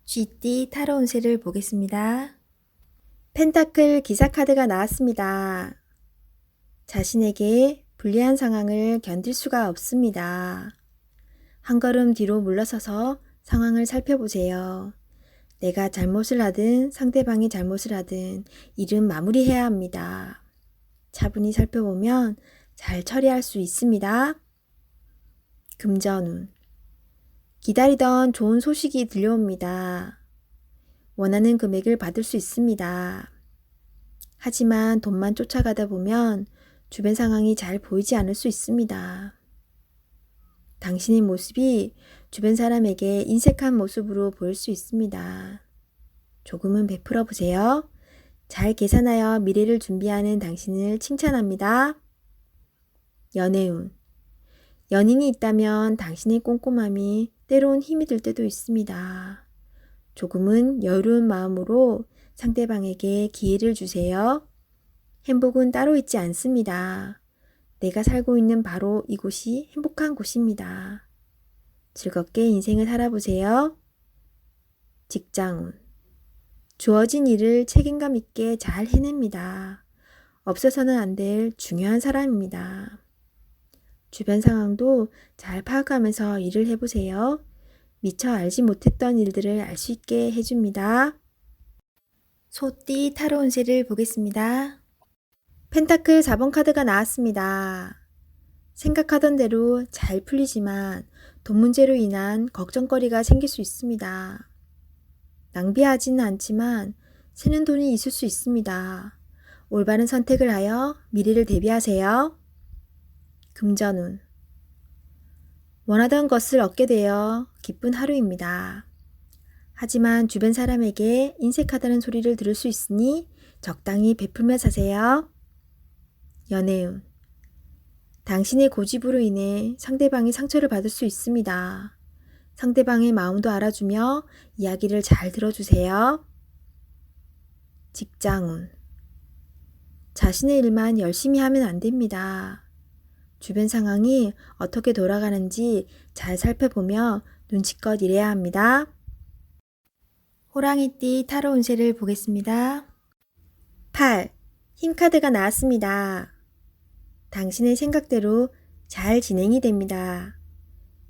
쥐띠 타로 운세를 보겠습니다. 펜타클 기사 카드가 나왔습니다. 자신에게 불리한 상황을 견딜 수가 없습니다. 한 걸음 뒤로 물러서서 상황을 살펴보세요. 내가 잘못을 하든 상대방이 잘못을 하든 일은 마무리해야 합니다. 차분히 살펴보면 잘 처리할 수 있습니다. 금전운. 기다리던 좋은 소식이 들려옵니다. 원하는 금액을 받을 수 있습니다. 하지만 돈만 쫓아가다 보면 주변 상황이 잘 보이지 않을 수 있습니다. 당신의 모습이 주변 사람에게 인색한 모습으로 보일 수 있습니다. 조금은 베풀어 보세요. 잘 계산하여 미래를 준비하는 당신을 칭찬합니다. 연애운. 연인이 있다면 당신의 꼼꼼함이 때론 힘이 들 때도 있습니다. 조금은 여유로운 마음으로 상대방에게 기회를 주세요. 행복은 따로 있지 않습니다. 내가 살고 있는 바로 이곳이 행복한 곳입니다. 즐겁게 인생을 살아보세요. 직장운. 주어진 일을 책임감 있게 잘 해냅니다. 없어서는 안 될 중요한 사람입니다. 주변 상황도 잘 파악하면서 일을 해보세요. 미처 알지 못했던 일들을 알 수 있게 해줍니다. 소띠 타로 운세를 보겠습니다. 펜타클 4번 카드가 나왔습니다. 생각하던 대로 잘 풀리지만 돈 문제로 인한 걱정거리가 생길 수 있습니다. 낭비하지는 않지만 새는 돈이 있을 수 있습니다. 올바른 선택을 하여 미래를 대비하세요. 금전운. 원하던 것을 얻게 되어 기쁜 하루입니다. 하지만 주변 사람에게 인색하다는 소리를 들을 수 있으니 적당히 베풀며 사세요. 연애운. 당신의 고집으로 인해 상대방이 상처를 받을 수 있습니다. 상대방의 마음도 알아주며 이야기를 잘 들어주세요. 직장운. 자신의 일만 열심히 하면 안 됩니다. 주변 상황이 어떻게 돌아가는지 잘 살펴보며 눈치껏 일해야 합니다. 호랑이띠 타로 운세를 보겠습니다. 8. 힘카드가 나왔습니다. 당신의 생각대로 잘 진행이 됩니다.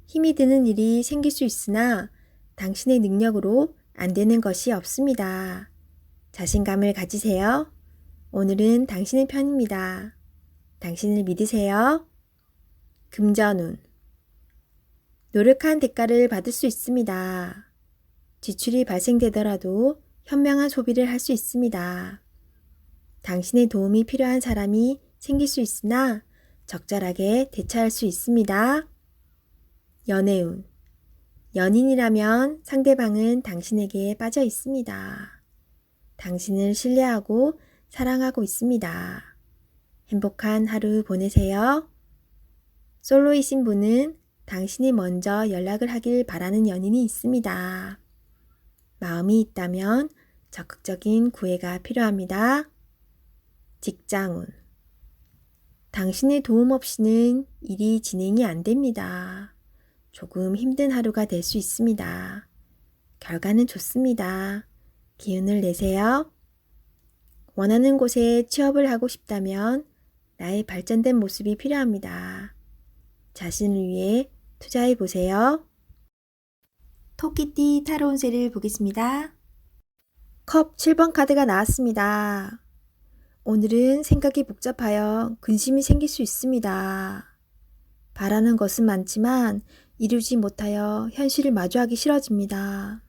힘이 드는 일이 생길 수 있으나 당신의 능력으로 안 되는 것이 없습니다. 자신감을 가지세요. 오늘은 당신의 편입니다. 당신을 믿으세요. 금전운. 노력한 대가를 받을 수 있습니다. 지출이 발생되더라도 현명한 소비를 할 수 있습니다. 당신의 도움이 필요한 사람이 생길 수 있으나 적절하게 대처할 수 있습니다. 연애운. 연인이라면 상대방은 당신에게 빠져 있습니다. 당신을 신뢰하고 사랑하고 있습니다. 행복한 하루 보내세요. 솔로이신 분은 당신이 먼저 연락을 하길 바라는 연인이 있습니다. 마음이 있다면 적극적인 구애가 필요합니다. 직장운. 당신의 도움 없이는 일이 진행이 안 됩니다. 조금 힘든 하루가 될 수 있습니다. 결과는 좋습니다. 기운을 내세요. 원하는 곳에 취업을 하고 싶다면 나의 발전된 모습이 필요합니다. 자신을 위해 투자해 보세요. 토끼띠 타로 운세를 보겠습니다. 컵 7번 카드가 나왔습니다. 오늘은 생각이 복잡하여 근심이 생길 수 있습니다. 바라는 것은 많지만 이루지 못하여 현실을 마주하기 싫어집니다.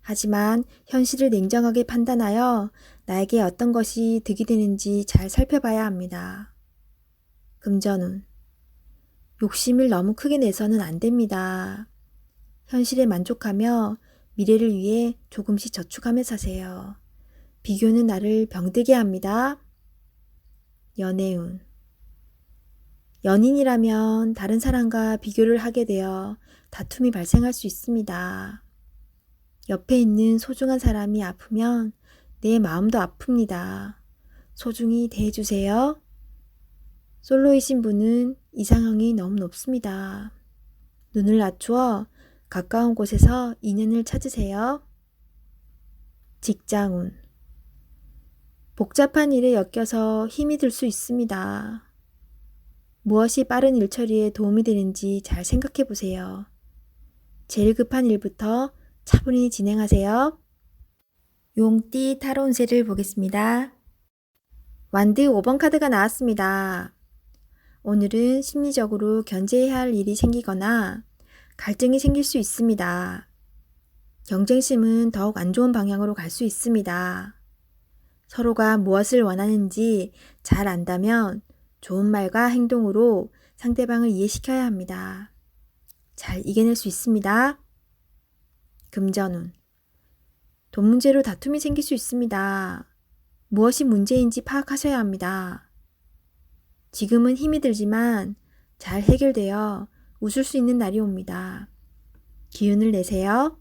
하지만 현실을 냉정하게 판단하여 나에게 어떤 것이 득이 되는지 잘 살펴봐야 합니다. 금전운. 욕심을 너무 크게 내서는 안 됩니다. 현실에 만족하며 미래를 위해 조금씩 저축하며 사세요. 비교는 나를 병들게 합니다. 연애운. 연인이라면 다른 사람과 비교를 하게 되어 다툼이 발생할 수 있습니다. 옆에 있는 소중한 사람이 아프면 내 마음도 아픕니다. 소중히 대해주세요. 솔로이신 분은 이 상황이 너무 높습니다. 눈을 낮추어 가까운 곳에서 인연을 찾으세요. 직장운. 복잡한 일에 엮여서 힘이 들 수 있습니다. 무엇이 빠른 일 처리에 도움이 되는지 잘 생각해 보세요. 제일 급한 일부터 차분히 진행하세요. 용띠 타로 운세를 보겠습니다. 완드 5번 카드가 나왔습니다. 오늘은 심리적으로 견제해야 할 일이 생기거나 갈등이 생길 수 있습니다. 경쟁심은 더욱 안 좋은 방향으로 갈 수 있습니다. 서로가 무엇을 원하는지 잘 안다면 좋은 말과 행동으로 상대방을 이해시켜야 합니다. 잘 이겨낼 수 있습니다. 금전운. 돈 문제로 다툼이 생길 수 있습니다. 무엇이 문제인지 파악하셔야 합니다. 지금은 힘이 들지만 잘 해결되어 웃을 수 있는 날이 옵니다. 기운을 내세요.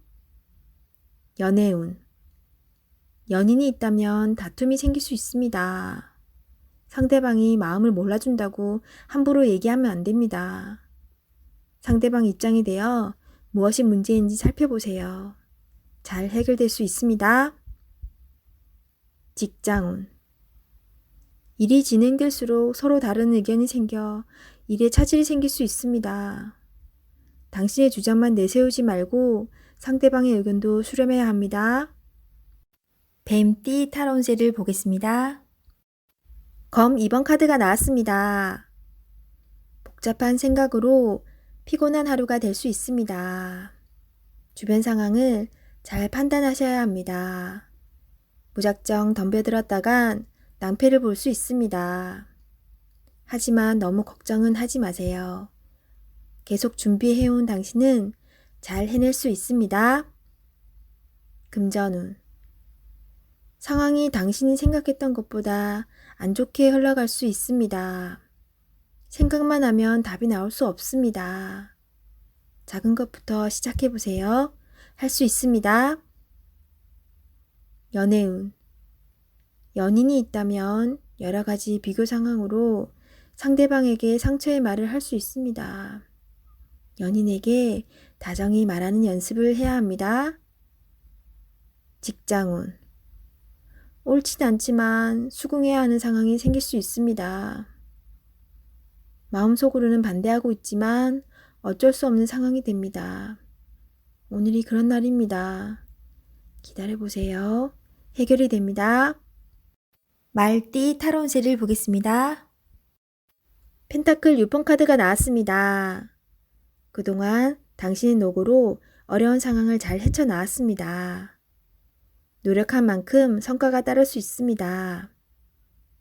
연애운. 연인이 있다면 다툼이 생길 수 있습니다. 상대방이 마음을 몰라준다고 함부로 얘기하면 안 됩니다. 상대방 입장이 되어 무엇이 문제인지 살펴보세요. 잘 해결될 수 있습니다. 직장운. 일이 진행될수록 서로 다른 의견이 생겨 일에 차질이 생길 수 있습니다. 당신의 주장만 내세우지 말고 상대방의 의견도 수렴해야 합니다. 뱀띠 타로 운세를 보겠습니다. 검 2번 카드가 나왔습니다. 복잡한 생각으로 피곤한 하루가 될 수 있습니다. 주변 상황을 잘 판단하셔야 합니다. 무작정 덤벼들었다간 낭패를 볼 수 있습니다. 하지만 너무 걱정은 하지 마세요. 계속 준비해온 당신은 잘 해낼 수 있습니다. 금전운. 상황이 당신이 생각했던 것보다 안 좋게 흘러갈 수 있습니다. 생각만 하면 답이 나올 수 없습니다. 작은 것부터 시작해보세요. 할 수 있습니다. 연애운. 연인이 있다면 여러 가지 비교 상황으로 상대방에게 상처의 말을 할 수 있습니다. 연인에게 다정히 말하는 연습을 해야 합니다. 직장운. 옳진 않지만 수긍해야 하는 상황이 생길 수 있습니다. 마음속으로는 반대하고 있지만 어쩔 수 없는 상황이 됩니다. 오늘이 그런 날입니다. 기다려보세요. 해결이 됩니다. 말띠 타로 운세를 보겠습니다. 펜타클 6번 카드가 나왔습니다. 그동안 당신의 노고로 어려운 상황을 잘 헤쳐나왔습니다. 노력한 만큼 성과가 따를 수 있습니다.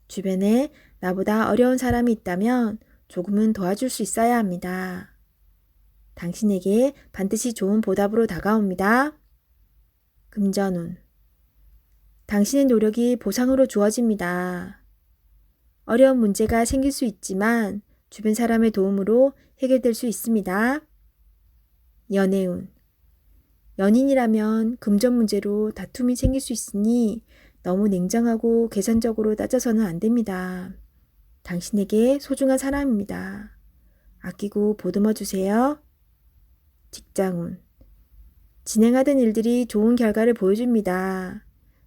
주변에 나보다 어려운 사람이 있다면 조금은 도와줄 수 있어야 합니다. 당신에게 반드시 좋은 보답으로 다가옵니다. 금전운. 당신의 노력이 보상으로 주어집니다. 어려운 문제가 생길 수 있지만 주변 사람의 도움으로 해결될 수 있습니다. 연애운. 연인이라면 금전 문제로 다툼이 생길 수 있으니 너무 냉정하고 계산적으로 따져서는 안 됩니다. 당신에게 소중한 사람입니다. 아끼고 보듬어 주세요. 직장운. 진행하던 일들이 좋은 결과를 보여줍니다.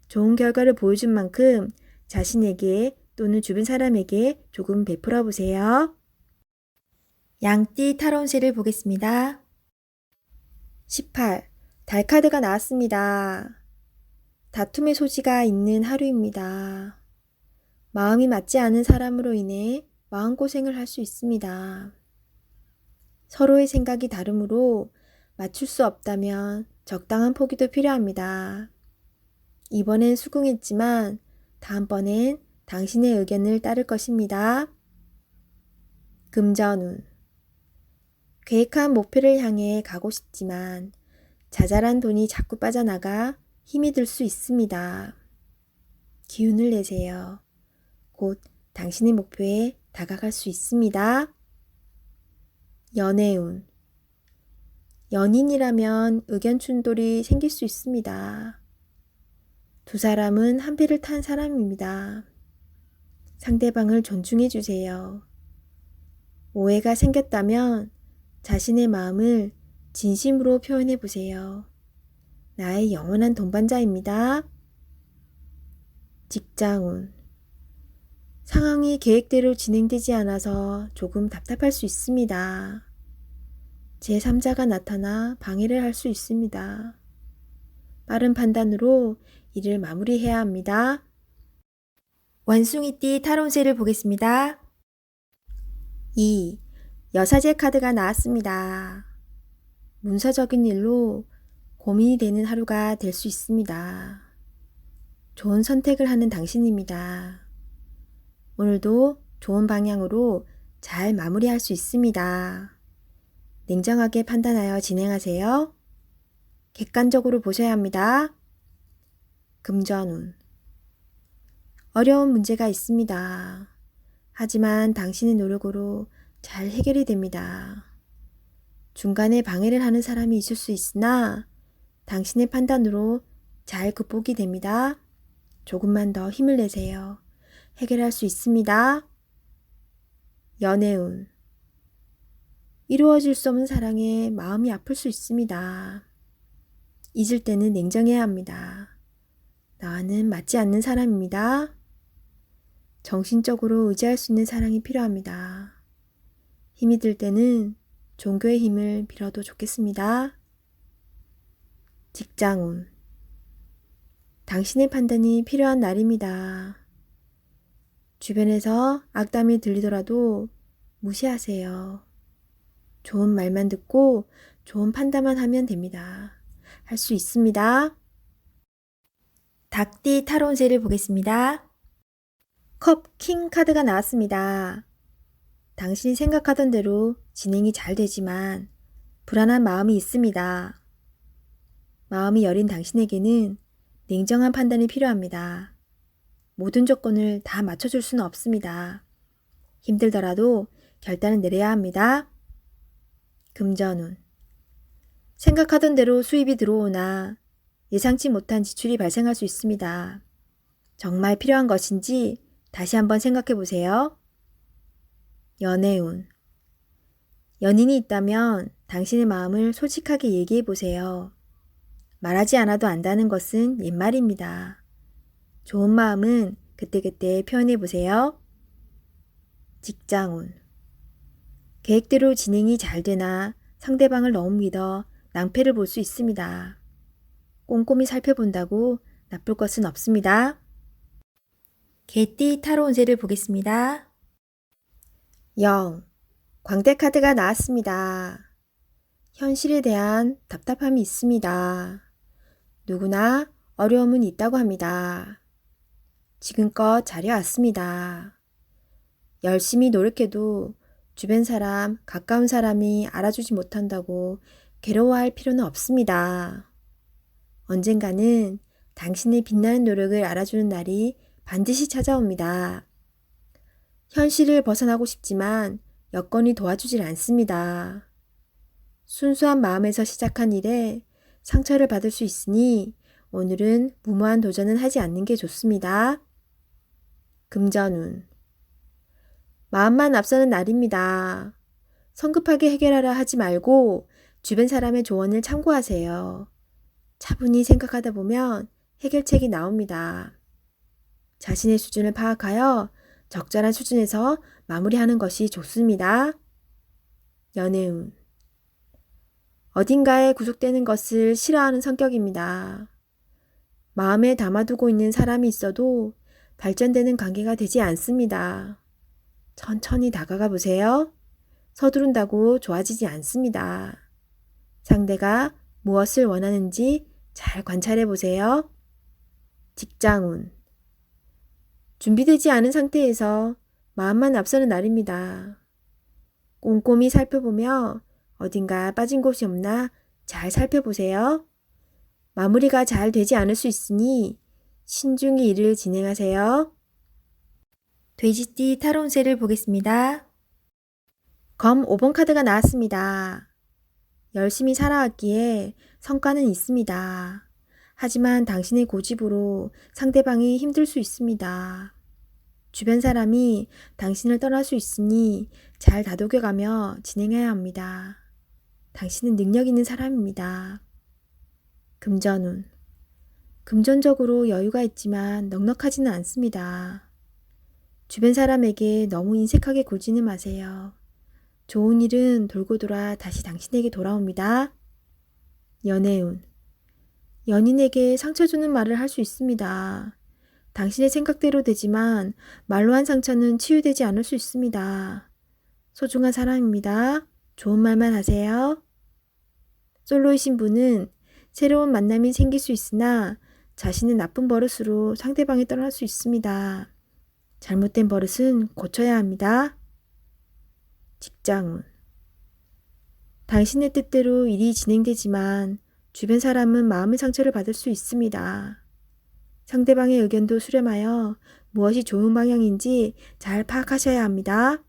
좋은 결과를 보여준 만큼 자신에게 또는 주변 사람에게 조금 베풀어 보세요. 양띠 타로 운세를 보겠습니다. 18. 달 카드가 나왔습니다. 다툼의 소지가 있는 하루입니다. 마음이 맞지 않은 사람으로 인해 마음고생을 할 수 있습니다. 서로의 생각이 다르므로 맞출 수 없다면 적당한 포기도 필요합니다. 이번엔 수긍했지만 다음번엔 당신의 의견을 따를 것입니다. 금전운. 계획한 목표를 향해 가고 싶지만 자잘한 돈이 자꾸 빠져나가 힘이 들 수 있습니다. 기운을 내세요. 곧 당신의 목표에 다가갈 수 있습니다. 연애운. 연인이라면 의견 충돌이 생길 수 있습니다. 두 사람은 한 배를 탄 사람입니다. 상대방을 존중해 주세요. 오해가 생겼다면 자신의 마음을 진심으로 표현해 보세요. 나의 영원한 동반자입니다. 직장운. 상황이 계획대로 진행되지 않아서 조금 답답할 수 있습니다. 제3자가 나타나 방해를 할 수 있습니다. 빠른 판단으로 일을 마무리해야 합니다. 원숭이띠 타로운세를 보겠습니다. 2. 여사제 카드가 나왔습니다. 문서적인 일로 고민이 되는 하루가 될 수 있습니다. 좋은 선택을 하는 당신입니다. 오늘도 좋은 방향으로 잘 마무리할 수 있습니다. 냉정하게 판단하여 진행하세요. 객관적으로 보셔야 합니다. 금전운. 어려운 문제가 있습니다. 하지만 당신의 노력으로 잘 해결이 됩니다. 중간에 방해를 하는 사람이 있을 수 있으나 당신의 판단으로 잘 극복이 됩니다. 조금만 더 힘을 내세요. 해결할 수 있습니다. 연애운. 이루어질 수 없는 사랑에 마음이 아플 수 있습니다. 잊을 때는 냉정해야 합니다. 나와는 맞지 않는 사람입니다. 정신적으로 의지할 수 있는 사랑이 필요합니다. 힘이 들 때는 종교의 힘을 빌어도 좋겠습니다. 직장운. 당신의 판단이 필요한 날입니다. 주변에서 악담이 들리더라도 무시하세요. 좋은 말만 듣고 좋은 판단만 하면 됩니다. 할 수 있습니다. 닭띠 타로운세를 보겠습니다. 컵 킹 카드가 나왔습니다. 당신이 생각하던 대로 진행이 잘 되지만 불안한 마음이 있습니다. 마음이 여린 당신에게는 냉정한 판단이 필요합니다. 모든 조건을 다 맞춰줄 수는 없습니다. 힘들더라도 결단을 내려야 합니다. 금전운. 생각하던 대로 수입이 들어오나 예상치 못한 지출이 발생할 수 있습니다. 정말 필요한 것인지 다시 한번 생각해 보세요. 연애운. 연인이 있다면 당신의 마음을 솔직하게 얘기해 보세요. 말하지 않아도 안다는 것은 옛말입니다. 좋은 마음은 그때그때 표현해 보세요. 직장운. 계획대로 진행이 잘 되나 상대방을 너무 믿어 낭패를 볼 수 있습니다. 꼼꼼히 살펴본다고 나쁠 것은 없습니다. 개띠 타로운세를 보겠습니다. 0. 광대 카드가 나왔습니다. 현실에 대한 답답함이 있습니다. 누구나 어려움은 있다고 합니다. 지금껏 잘해왔습니다. 열심히 노력해도 주변 사람, 가까운 사람이 알아주지 못한다고 괴로워할 필요는 없습니다. 언젠가는 당신의 빛나는 노력을 알아주는 날이 반드시 찾아옵니다. 현실을 벗어나고 싶지만 여건이 도와주질 않습니다. 순수한 마음에서 시작한 일에 상처를 받을 수 있으니 오늘은 무모한 도전은 하지 않는 게 좋습니다. 금전운. 마음만 앞서는 날입니다. 성급하게 해결하려 하지 말고 주변 사람의 조언을 참고하세요. 차분히 생각하다 보면 해결책이 나옵니다. 자신의 수준을 파악하여 적절한 수준에서 마무리하는 것이 좋습니다. 연애운. 어딘가에 구속되는 것을 싫어하는 성격입니다. 마음에 담아두고 있는 사람이 있어도 발전되는 관계가 되지 않습니다. 천천히 다가가 보세요. 서두른다고 좋아지지 않습니다. 상대가 무엇을 원하는지 잘 관찰해 보세요. 직장운. 준비되지 않은 상태에서 마음만 앞서는 날입니다. 꼼꼼히 살펴보며 어딘가 빠진 곳이 없나 잘 살펴보세요. 마무리가 잘 되지 않을 수 있으니 신중히 일을 진행하세요. 돼지띠 타로운세를 보겠습니다. 검 5번 카드가 나왔습니다. 열심히 살아왔기에 성과는 있습니다. 하지만 당신의 고집으로 상대방이 힘들 수 있습니다. 주변 사람이 당신을 떠날 수 있으니 잘 다독여가며 진행해야 합니다. 당신은 능력 있는 사람입니다. 금전운. 금전적으로 여유가 있지만 넉넉하지는 않습니다. 주변 사람에게 너무 인색하게 굴지는 마세요. 좋은 일은 돌고 돌아 다시 당신에게 돌아옵니다. 연애운. 연인에게 상처 주는 말을 할 수 있습니다. 당신의 생각대로 되지만 말로 한 상처는 치유되지 않을 수 있습니다. 소중한 사람입니다. 좋은 말만 하세요. 솔로이신 분은 새로운 만남이 생길 수 있으나 자신의 나쁜 버릇으로 상대방이 떠날 수 있습니다. 잘못된 버릇은 고쳐야 합니다. 직장운. 당신의 뜻대로 일이 진행되지만 주변 사람은 마음의 상처를 받을 수 있습니다. 상대방의 의견도 수렴하여 무엇이 좋은 방향인지 잘 파악하셔야 합니다.